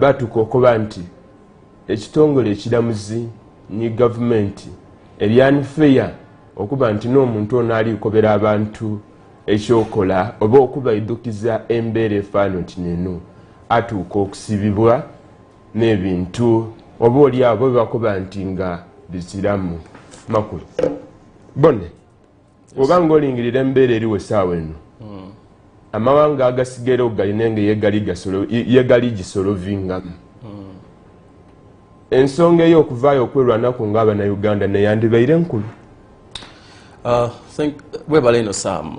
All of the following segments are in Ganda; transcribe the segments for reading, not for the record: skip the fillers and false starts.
batuuka okuba nti ekitongole ekiramuzi ni gavumenti eryanfeya okuba nti n'omuntu ono alikobera abantu ekyokola oba okubaiddukiza embeera efaano nti neno atuuka okusibibwa n'ebintu oba oli abo bakuba nti nga biziramu makulu bone obanga olingirira embeera eriwo essaawa eno amawanga agasigera ogalina nga yegali gisolovingamu ensonga ey'okuvaayo okwerwanako ng'abannayuganda neyandibaire nkulu. Webale ino Sam.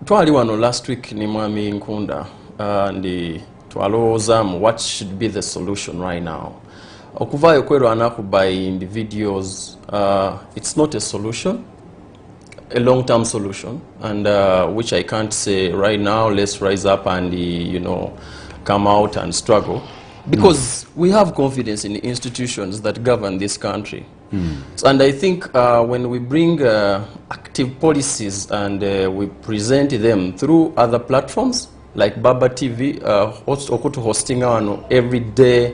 Twali wano last week ni mwami Nkunda ndi twalowoozamu what should be the solution right now. Okuvaayo okwerwanako by individuals, it's not a solution, a long-term solution, and which I can't say right now, let's rise up and, come out and struggle. Because we have confidence in the institutions that govern this country. And I think when we bring active policies and we present them through other platforms, like Baba TV, hosting every day,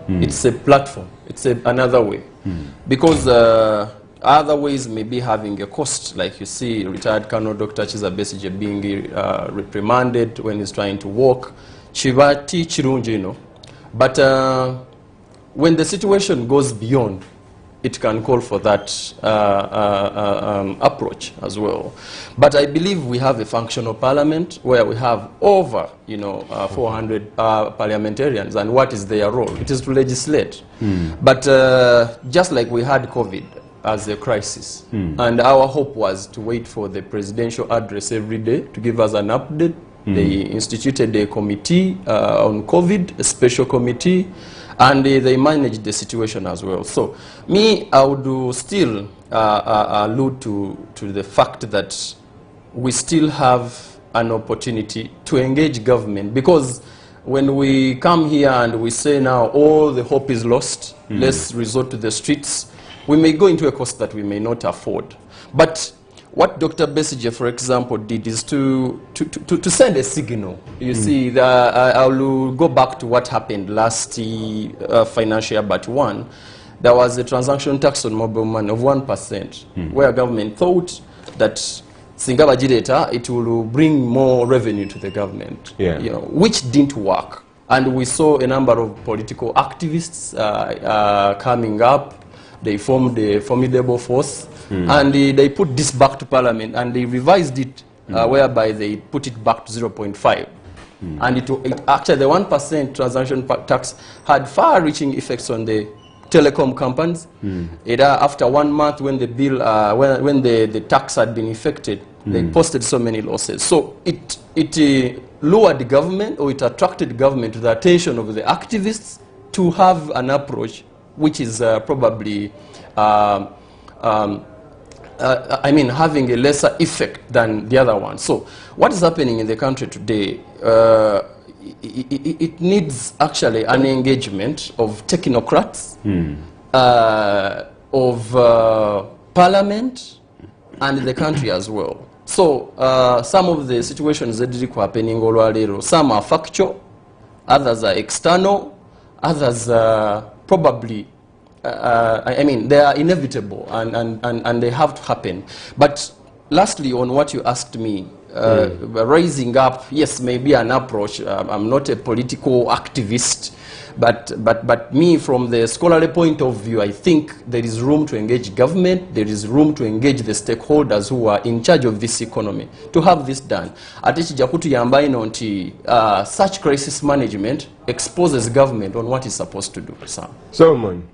it's a platform, it's another way. Because other ways may be having a cost, like you see retired Colonel Dr. Chiza Besigye being reprimanded when he's trying to walk. Chivati chirunji, But when the situation goes beyond, it can call for that approach as well. But I believe we have a functional parliament where we have over 400 parliamentarians, and what is their role? It is to legislate. But just like we had COVID as a crisis, and our hope was to wait for the presidential address every day to give us an update. They instituted a committee on COVID, a special committee, and they managed the situation as well. So me, I would still allude to the fact that we still have an opportunity to engage government, because when we come here and we say now all the hope is lost, let's resort to the streets, we may go into a cost that we may not afford. But what Dr. Besigye, for example, did is to send a signal. You see, I'll go back to what happened last financial year, but one, there was a transaction tax on mobile money of 1%, where government thought that Singaba Jireta, it will bring more revenue to the government, which didn't work. And we saw a number of political activists coming up. They formed a formidable force, and they put this back to Parliament, and they revised it, whereby they put it back to 0.5. And it actually, the 1% transaction tax had far-reaching effects on the telecom companies. After 1 month, when the bill, when the tax had been effected, they posted so many losses. So it lured the government, or it attracted the government to the attention of the activists to have an approach which is probably, having a lesser effect than the other one. So what is happening in the country today, it needs actually an engagement of technocrats, of parliament, and the country as well. So some of the situations that are happening, some are factual, others are external, others are probably, they are inevitable and they have to happen. But lastly, on what you asked me, raising up, yes, maybe an approach. I'm not a political activist, but me, from the scholarly point of view, I think there is room to engage government, there is room to engage the stakeholders who are in charge of this economy to have this done. Such crisis management exposes government on what it's supposed to do. Solomon,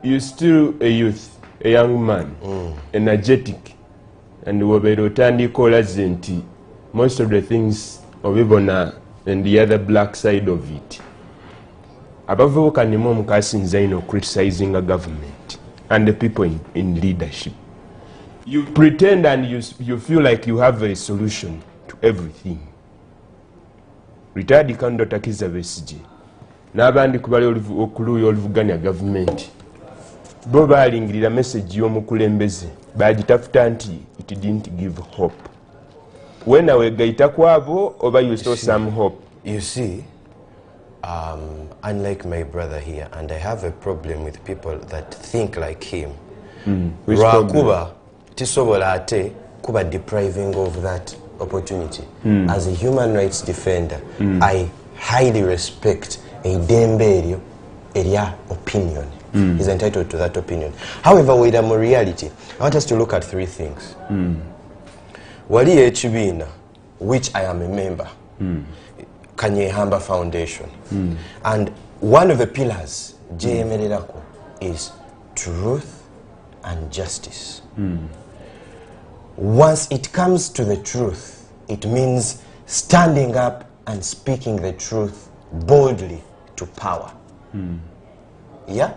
you're still a youth, a young man, energetic, and most of the things of Ibona and the other black side of it. Above all, can you criticizing a government and the people in leadership? You pretend and you feel like you have a solution to everything. Retired Colonel Dr. Chiza Besigye n'abandi kubali okuluyo oluvuganya government bo balingirira message y'omukulembeze bagitafuta nti it didn't give hope. When I gaita kwabo, over you saw some hope. You see, unlike my brother here, and I have a problem with people that think like him. Which problem? Kuba tisobola ate kuba depriving of that opportunity. As a human rights defender, I highly respect a dembe area opinion. He's entitled to that opinion. However, with a more reality, I want us to look at three things. Wali Echibina, which I am a member, Kanyehamba Foundation, and one of the pillars, JMLako, is truth and justice. Once it comes to the truth, it means standing up and speaking the truth boldly to power. Yeah?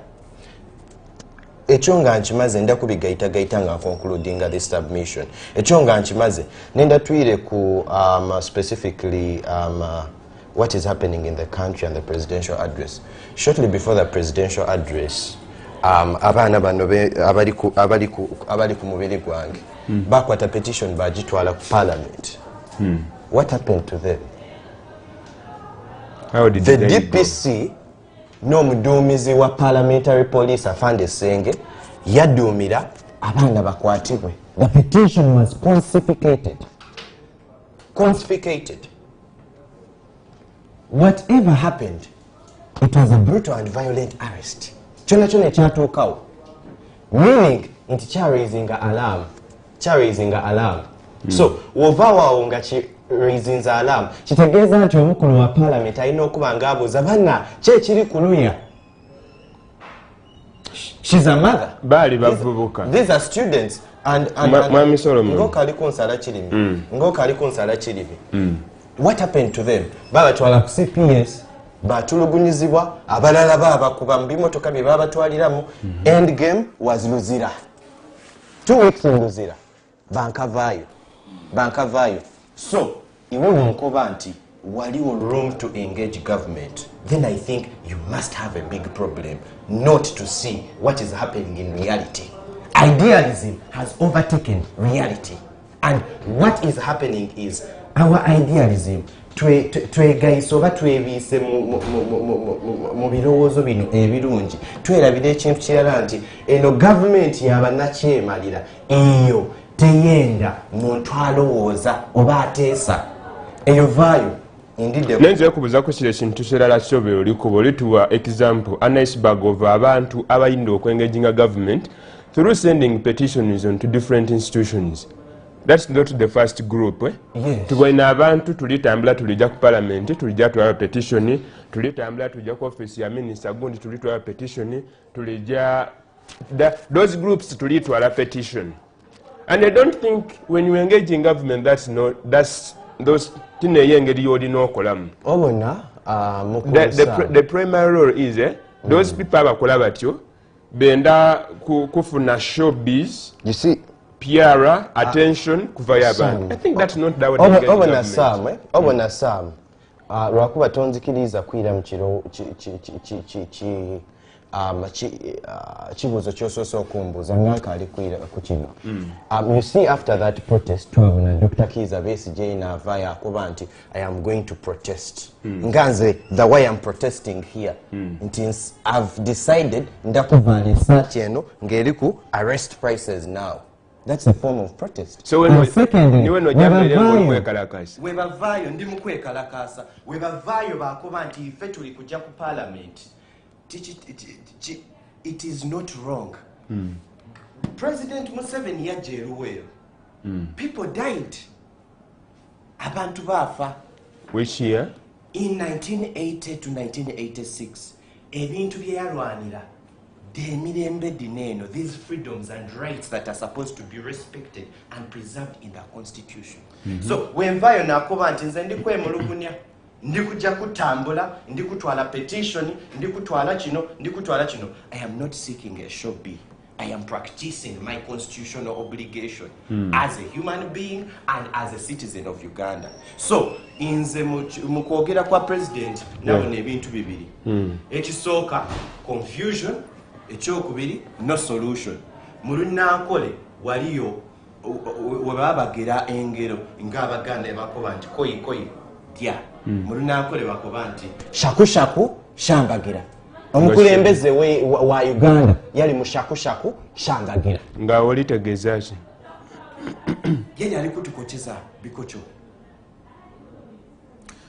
Echonga nchimaze nda kubigaita nga concluding this submission. Echonga nchimaze nenda tuire ku specifically what is happening in the country and the presidential address. Shortly before the presidential address, abana bano abali ku mubiri gwange bakwata petition bagitwala ku parliament. What happened to them? How did the DPC no mudumizi wa parliamentary police afande Senge yadumira abana bakwatibwe. The petition was confiscated. Whatever happened, it was a brutal and violent arrest. Chona ekyatuukawo, meaning nti kya raising alarm. So wovawawo nga raising alarm kitegeeza nti omukulu wa parliament alina okuba nga abuuza banna kyekiri kuluya. She's a mother. Bali bavubuka. These are students and Mwami Solomon. Ngokali kunsala kirimi. What happened to them? Babatwala ku CPS, batulugunyizibwa, abalala babakuba mu bimotoka bye babatwaliramu. End game was Luzira. 2 weeks in Luzira. Bankavayo. So, iwe nkoba nti waliwo room to engage government. Then I think you must have a big problem not to see what is happening in reality. Idealism has overtaken reality. And what is happening is our idealism twegaisa oba twebiise mu birowoozo bino ebirungi twerabira ekintu kirala nti eno gavumenti yabanakyemalira eyo teyenda muntu alowooza oba ateesa eyo vaayo nenze kubuzaako kiro ekintu kirala kyobe olikuba olituwa example an iceberg of abantu abayinza okwengaginga government through sending petitions to different institutions. That's not the first group. Yes. Tuwaina abantu tulitambula tulijja ku parliament tulijja tuwa petition tulitambula tulijja ku office ya minister gundi tulitwa petition tulijja those groups tulitwala petition. And I don't think when you engage in government that's those tine yengeri yodi no kolamu. Obona the primary role is those people abakola batyo benda kufuna showbiz. You see PR, attention, kuvayaba. I think that's not that what Obona Sam. Lwakuba tonzikiriza kwira mu kiro kibuuzo ky'osoose okumbuuza nga ali kwira ku kino. You see after that protest twabona Dr. Kiza Besigye n'avaayo akuba nti I am going to protest. Nganze the way I'm protesting here nti I've decided ndakuvaala essaati eno ng'eri ku arrest prices now. That's a form of protest. So webavaayo ndi mu kwekalakaasa webavaayo bakuba nti ife tuli kujja ku parliament. It is not wrong. President Museveni yajja eruweero. People died. Abantu baafa. Which year? In 1980 to 1986. Ebintu bye yalwanira. These freedoms and rights that are supposed to be respected and preserved in the constitution. So when vayo nakuba nti nze ndikwemulugunya ndikujja kutambula ndikutwala petition ndikutwala kino I am not seeking a showbiz. I am practicing my constitutional obligation as a human being and as a citizen of Uganda. So inze mukwogera kwa president nabona ebintu bibiri. Ekisooka confusion, ekyokubiri no solution. Mulunnankole waliyo webabagira engero ng'Abaganda bakoba nti koyi tya mu lunankole bakoba nti shakushaku shambagira omukulembeze wa Uganda yali mu shakushaku shambagira nga olitegeeza ki yeye alikutukoteza bikocho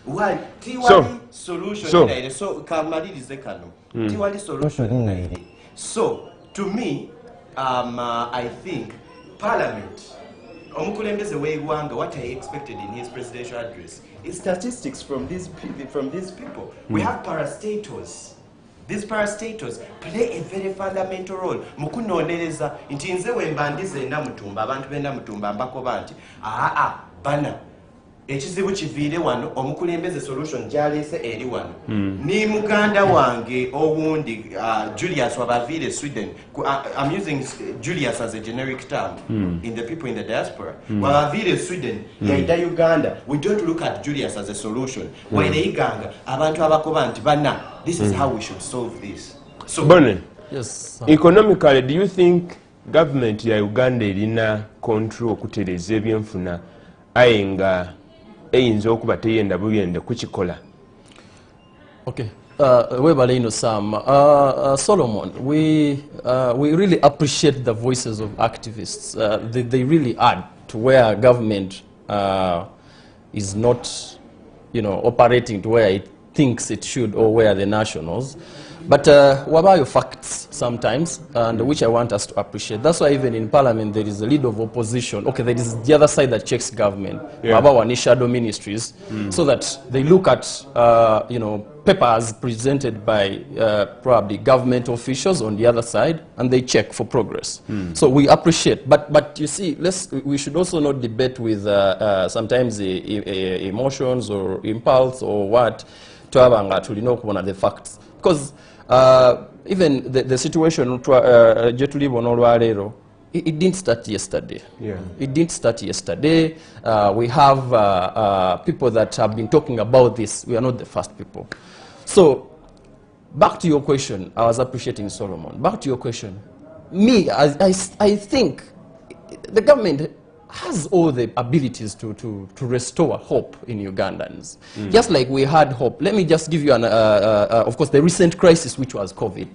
why tiwali solution inaire so kamalirize kano tiwali solution inaire so to me I think Parliament omukulembeze w'eggwanga what I expected in his presidential address is statistics from these people. We have parastatals. These parastatals play a very fundamental role. Mukunonereza nti nze wembandize Namutumba abantu be Namutumba mbakoba nti bana ekizibu kiviire wano omukulembeze solution gyaleese eri wano ni muganda wange owundi Julius wabaviire Sweden. I'm using Julius as a generic term in the people in the diaspora. Wabaviire Sweden yaida Uganda. We don't look at Julius as a solution. Waireyiganga abantu abakoba nti bana this is how we should solve this. So Bonen, yes, economically do you think government ya Uganda erina control okutereza ebyenfuna ayenga eyinza okuba teyenda buyende kukikola? Okay. Webalino Sam. Solomon, we really appreciate the voices of activists. They really add to where government is not, operating to where it thinks it should or where the nationals. But what are your facts sometimes, and which I want us to appreciate. That's why even in Parliament there is a lead of opposition. Okay, there is the other side that checks government. Yeah. Shadow ministries, so that they look at papers presented by probably government officials on the other side, and they check for progress. So we appreciate. But you see, we should also not debate with sometimes emotions or impulse or what. To know the facts, because even the situation it didn't start yesterday. Yeah. It didn't start yesterday. We have people that have been talking about this. We are not the first people. So back to your question, I was appreciating Solomon. Back to your question, I think the government has all the abilities to restore hope in Ugandans. Just like we had hope. Let me just give you of course, the recent crisis, which was COVID,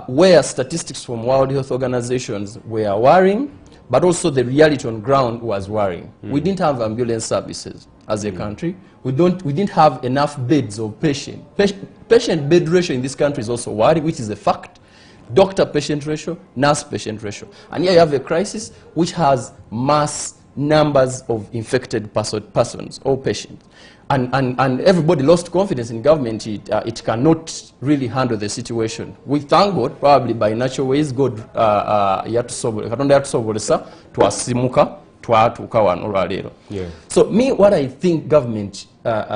where statistics from World Health Organizations were worrying, but also the reality on ground was worrying. We didn't have ambulance services as a country. We didn't have enough beds of patient. Patient bed ratio in this country is also worrying, which is a fact. Doctor-patient ratio, nurse-patient ratio. And here you have a crisis which has mass numbers of infected persons or patients. And everybody lost confidence in government. It cannot really handle the situation. We thank God, probably by natural ways, God So me, what I think government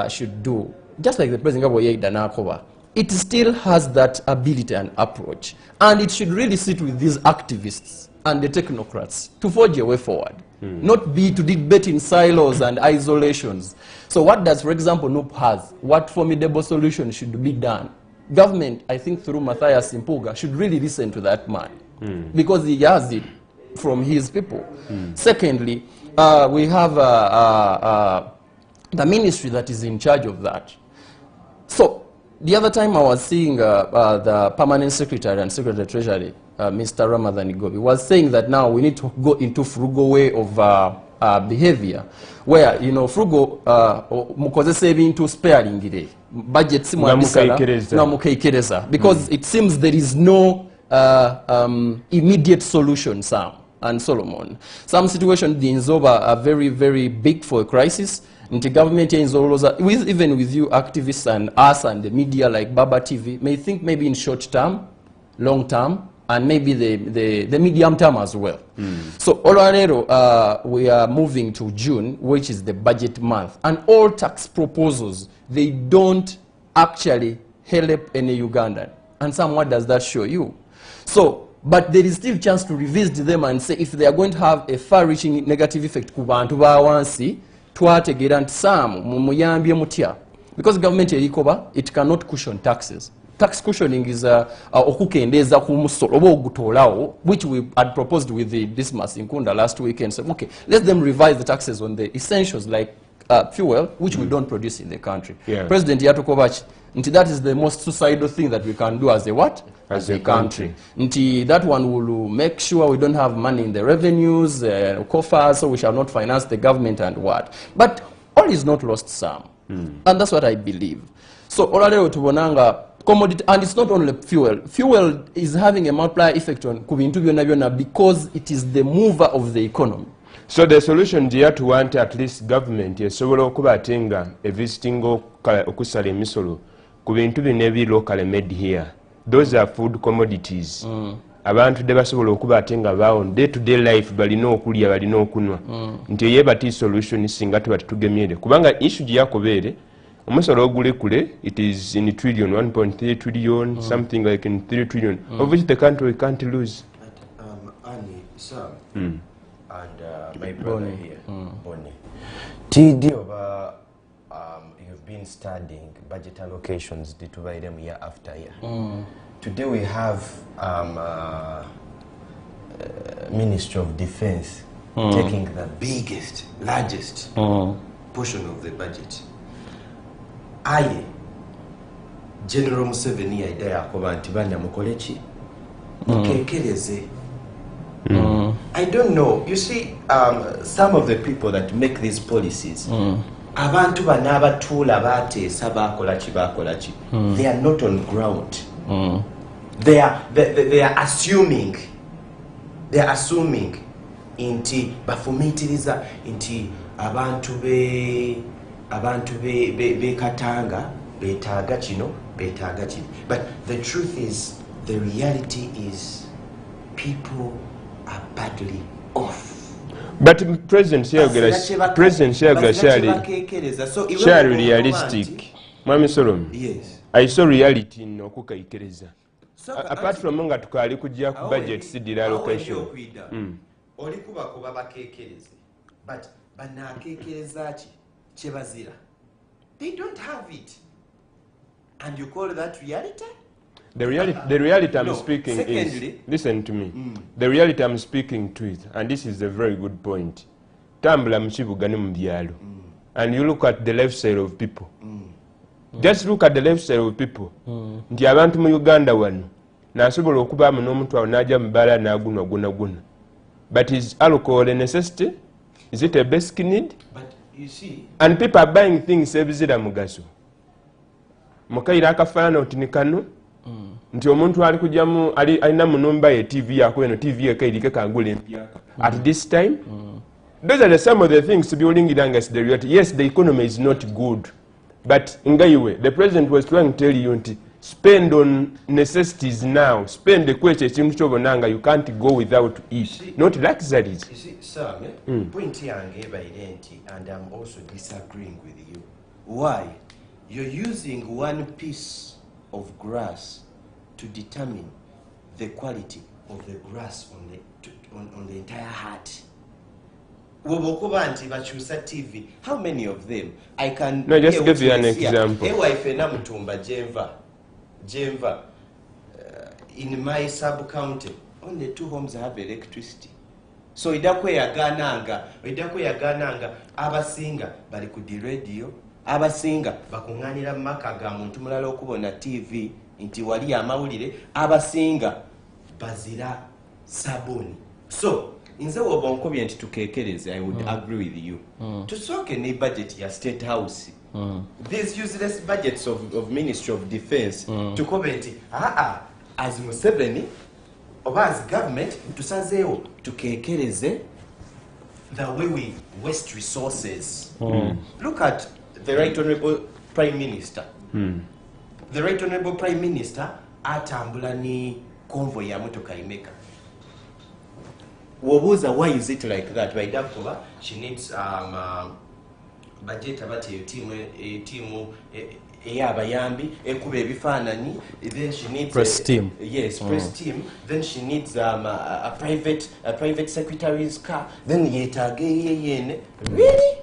should do, just like the President Gaboye, it still has that ability and approach. And it should really sit with these activists and the technocrats to forge a way forward. Not be to debate in silos and isolations. So what does, for example, NUP has? What formidable solution should be done? Government, I think through Matthias Impuga, should really listen to that man. Because he has it from his people. Secondly, we have the ministry that is in charge of that. So, the other time I was seeing the permanent secretary and secretary of treasury, Mr. Ramadan Igobi, was saying that now we need to go into frugal way of behavior, where, frugal, mukoze saving to sparing it. Budget because it seems there is no immediate solution, Sam and Solomon. Some situations in Zoba are very, very big for a crisis. The government even with you activists and us and the media like Baba TV may think maybe in short term, long term, and maybe the medium term as well. So we are moving to June, which is the budget month, and all tax proposals, they don't actually help any Ugandan. And what does that show you? So, but there is still a chance to revisit them and say if they are going to have a far-reaching negative effect kubantu bawansi, because government it cannot cushion taxes. tax cushioning is okukendeza ku musolo oba ogutolawo, which we had proposed with the Dismas Nkunda last week and said, okay, let them revise the taxes on the essentials like fuel, which we don't produce in the country. Yeah. President Yanukovych, that is the most suicidal thing that we can do as a what? As a country. That one will make sure we don't have money in the revenues, coffers, so we shall not finance the government and what. But all is not lost, Sam. And that's what I believe. So, Olaleo Tubonanga, commodity, and it's not only fuel. Fuel is having a multiplier effect on Kubintu Byona because it is the mover of the economy. So the solution here to want at least government esobola okuba atenga visiting okusala emisolo ku bintu bino ebi locally made here. Those are food commodities. Abantu de basobola okuba atenga bawo day to day life balina okulya balina okunwa. Nti ye bati solution singa tubatugemyere. Kubanga issue yakobeere omusolo ogule kule, it is in trillion, 1.3 trillion, something like in 3 trillion, of which the country can't lose. But, Annie, Sam, and my brother here, Bonnie. TD over, you've been studying budget allocations, they divide them year after year. Today we have Ministry of Defense taking the biggest, largest portion of the budget. Aye, General Museveni idea yakoba nti banya mukolechi mukekereze. I don't know. You see, some of the people that make these policies, abantu banabatuula bateesa bakola ki, they are not on ground. They are assuming. They are assuming inti bafumitiriza inti abantu be Katanga betaaga kino betaaga kino. But the truth is, the reality is, people are badly off. But President Share realistic. Mwami Solomon. Yes. I saw reality in okukaikereza. Apart from nga tukali kujja ku budget sidira allocation. Olikuba kuba bakekereze. But banakekereza ki chebazira. They don't have it. And you call that reality? The reality I'm No, speaking secondly, is, listen to me, the reality I'm speaking to it, and this is a very good point. Tambula mchibuga ne mu byalo. And you look at the left side of people. Just look at the left side of people. Nti abantu mu Uganda wano nasobola okubaamu n'omuntu awo n'ajja mu bbaala n'agunaguna. But is alcohol a necessity? Is it a basic need? But you see, and people are buying things ebizira mugaso. Mukaira akafaana otini kano. Nti omuntu ali kujamu alina mu numba ye TV yako eno TV ekairike kangula empya. At this time, those are some of the things building it against the reality. Yes, the economy is not good. But Ngaiwe, the president was trying to tell you nti spend on necessities now. Spend the question ekintu kyobonanga you can't go without it. Not luxuries. You see, Sam, point yange baire nti, and I'm also disagreeing with you. Why? You're using one piece of grass to determine the quality of the grass on the entire heart. Wobokuba nti bachusa TV. How many of them? I can. No, just give you an example. Yaife na Mutumba Jenva. In my sub county, only 2 homes have electricity. So idakwe yagananga abasinga bali ku di radio, abasinga bakunganira maka ga muntu mulala okubona TV nti wali amawulire, abasinga bazira sabuni. So inze wobonkobye nti tukekereze, I would agree with you. Tusooke ne budget ya State House. These useless budgets of Ministry of Defense tukobe nti as Museveni oba as government tusazeewo tukekereze the way we waste resources. Look at the Right Honourable Prime Minister. The Right Honourable Prime Minister atambula ni convoy ya motoka imeka. Wobuza, why is it like that? By Dakoba, she needs budget about a team eyabayambi ekube ebifaananyi. Then she needs press team. Yes, press team. Then she needs a private secretary's car. Then yetage yene. Really?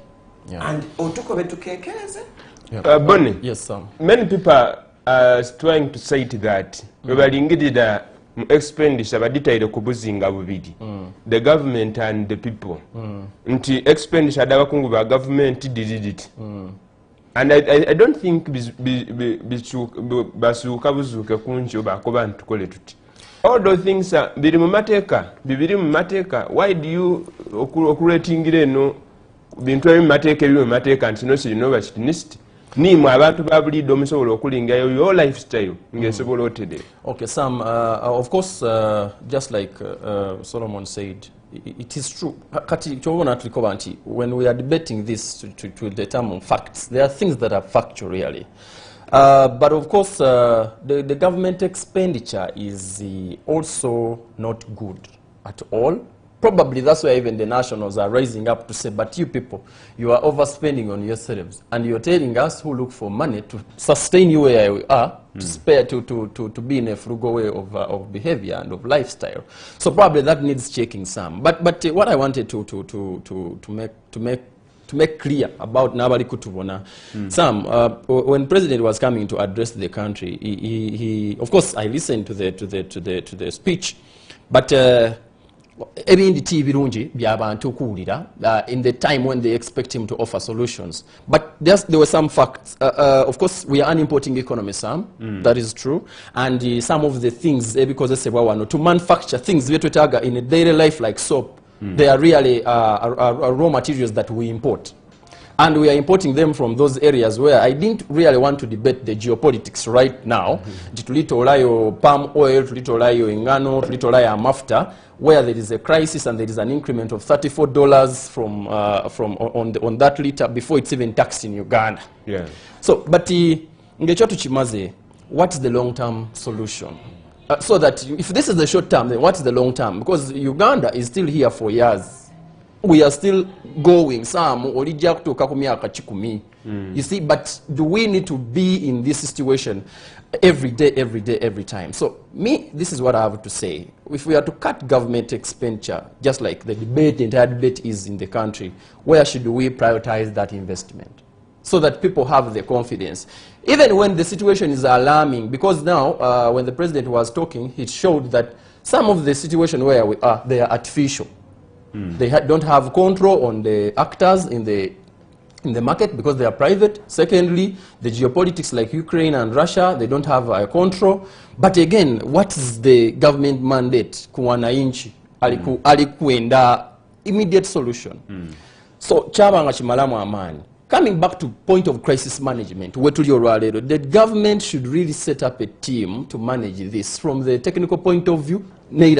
Yeah. And otukobe tukekereze. Bonnie. Yes, Sam. Many people trying to cite that webalingirira expenditure baditaire kubuzinga bubiri the government and the people nti expenditure adabakungu ba government did it and I don't think basuuka buzuuke kunjo bakoba ntukole tuti all those things biri mu mateeka why do you okuratingire no bintu ebi mateeka ebi mu mateeka nti no sirino bakitinist nimwe abantu babulido musobola okulingayo your lifestyle ngesobola otede. Okay, Sam, of course, just like Solomon said, it is true. When we are debating this to determine facts, there are things that are factual really. But of course, the government expenditure is also not good at all. Probably that's why even the nationals are rising up to say, but you people, you are overspending on yourselves. And you're telling us who look for money to sustain you where you are, to spare, to be in a frugal way of behavior and of lifestyle. So probably that needs checking some. But what I wanted to make clear about Nabali Kutubona, Sam, when President was coming to address the country, he of course I listened to the speech, but in the TV in the time when they expect him to offer solutions. But there were some facts. Of course, we are an importing economy, Sam. That is true. And some of the things, because they say, well, to manufacture things in a daily life like soap, they are really raw materials that we import. And we are importing them from those areas where I didn't really want to debate the geopolitics right now. Tulitolayo palm oil, tulitolayo ingano, tulitolayo mafuta, where there is a crisis and there is an increment of $34 on that liter before it's even taxed in Uganda. Yeah. So, but Ngechotu Chimaze, what is the long-term solution? So that if this is the short term, then what is the long term? Because Uganda is still here for years. We are still going. Some you see, but do we need to be in this situation every day, every time? So this is what I have to say. If we are to cut government expenditure, just like the entire debate is in the country, where should we prioritize that investment? So that people have the confidence. Even when the situation is alarming, because now, when the president was talking, he showed that some of the situation where we are, they are artificial. They don't have control on the actors in the market because they are private. Secondly, the geopolitics like Ukraine and Russia, they don't have control. But again, what is the government mandate? Kuwanainchi, alikuenda immediate solution. So, chabanga chimalamu amani. Coming back to point of crisis management, the government should really set up a team to manage this from the technical point of view. Just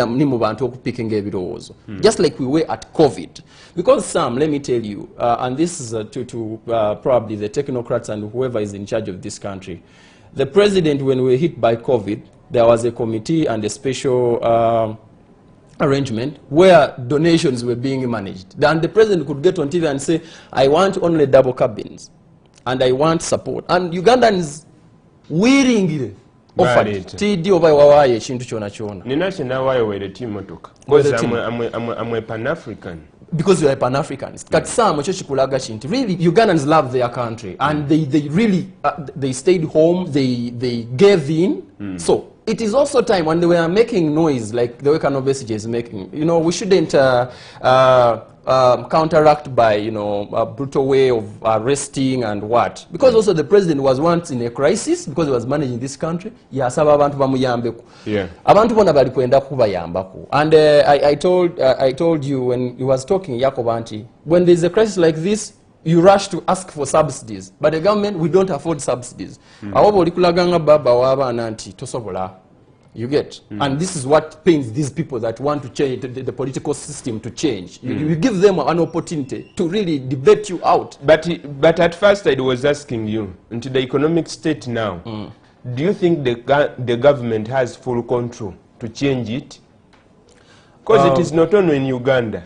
like we were at COVID. Because Sam, let me tell you, and this is to probably the technocrats and whoever is in charge of this country. The president, when we were hit by COVID, there was a committee and a special arrangement where donations were being managed. And the president could get on TV and say, I want only double cabins and I want support. And Ugandans willingly offered TD over wawaye chintu chona chona. Nina chena wayo wele timotoka. Because I'm a Pan-African. Because you are a Pan-Africanist. Really, Ugandans love their country and they really they stayed home, they gave in. So it is also time when they were making noise like the way Kanobesije is making. You know, we shouldn't counteract by, you know, a brutal way of arresting and what. Because also the president was once in a crisis because he was managing this country. Yeah. And I told you when he was talking, Yakobanti, when there's a crisis like this, you rush to ask for subsidies. But the government, we don't afford subsidies. You get? And this is what pains these people that want to change the political system to change. You give them an opportunity to really debate you out. But at first I was asking you, into the economic state now, do you think the government has full control to change it? Because it is not only in Uganda.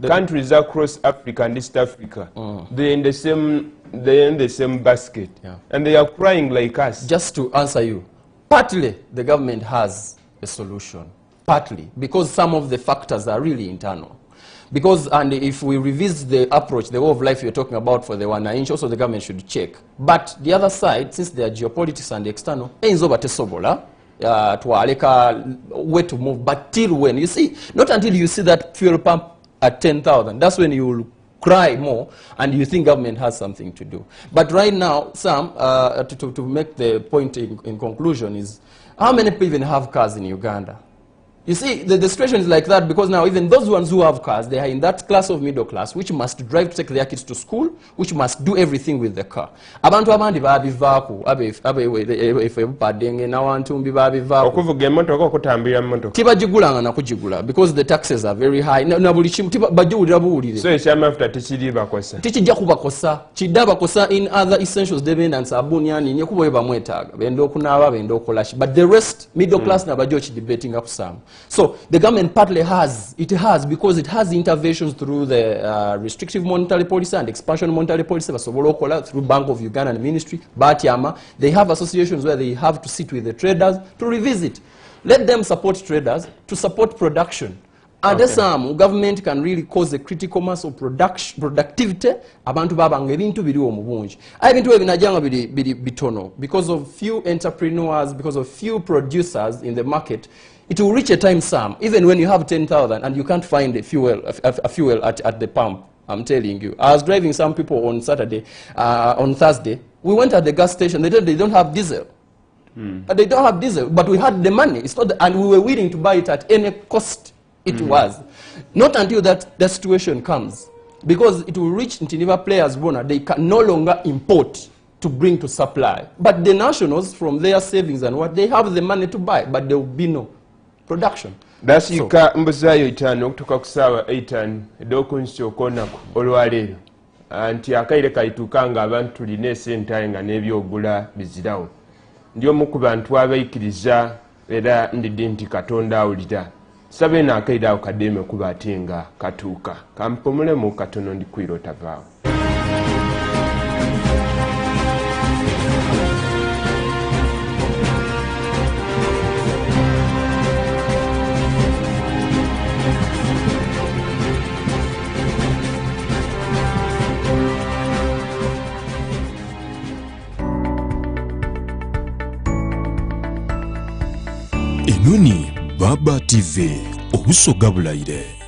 Countries across Africa and East Africa, they're in the same basket. Yeah. And they are crying like us. Just to answer you, partly the government has a solution. Partly. Because some of the factors are really internal. Because, and if we revisit the approach, the way of life you're talking about for the wananchi, also the government should check. But the other side, since there are geopolitics and external, where to move, but till when? You see, not until you see that fuel pump at 10,000, that's when you will cry more and you think government has something to do. But right now, Sam, to make the point in conclusion is, how many people even have cars in Uganda? You see, the situation is like that because now even those ones who have cars, they are in that class of middle class which must drive to take their kids to school, which must do everything with the car. Abantu abandi babivaako efe bupadenge nawantumbi babivaako okuvuga emmotoka okutambira mmotoka tibagigulanga nakugigula because the taxes are very high na buli kimu bagiwulira buwulire so ekyamafuta tekiri bakosa tikijja kubakosa kidda bakosa in other essentials dependence abuni ani nye kubo bamwetaaga benda okunaaba benda okolashi but the rest middle class nabajo debating up some. So the government partly has because it has interventions through the restrictive monetary policy and expansion monetary policy through Bank of Uganda and Ministry, Batiama. They have associations where they have to sit with the traders to revisit. Let them support traders to support production. And some government can really cause a critical mass of productivity abantu babanga ebintu biri omubunji ebintu ebinajanga bitono because of few entrepreneurs, because of few producers in the market. It will reach a time, Sam, even when you have 10,000 and you can't find a fuel at the pump. I'm telling you. I was driving some people on on Thursday. We went at the gas station. They said they don't have diesel. They don't have diesel, but we had the money. It's not and we were willing to buy it at any cost it was. Not until that situation comes. Because it will reach Ntiniva players, they can no longer import to bring to supply. But the nationals, from their savings and what, they have the money to buy, but there will be no production. Dasika mbuzayo itano okutuka ku ssaawa 8 edokunsi okonako olwaleero anti akaire kaitukanga abantu tulina esente nga n'ebyogula bizirawo ndi omu ku bantu abaikiriza era ndidde nti Katonda awulira sabe na akaire awo kademe kuba ate nga katuuka kampumulemu katono ndikwira otavaawo. Enoni Baba TV obusoga bulaire.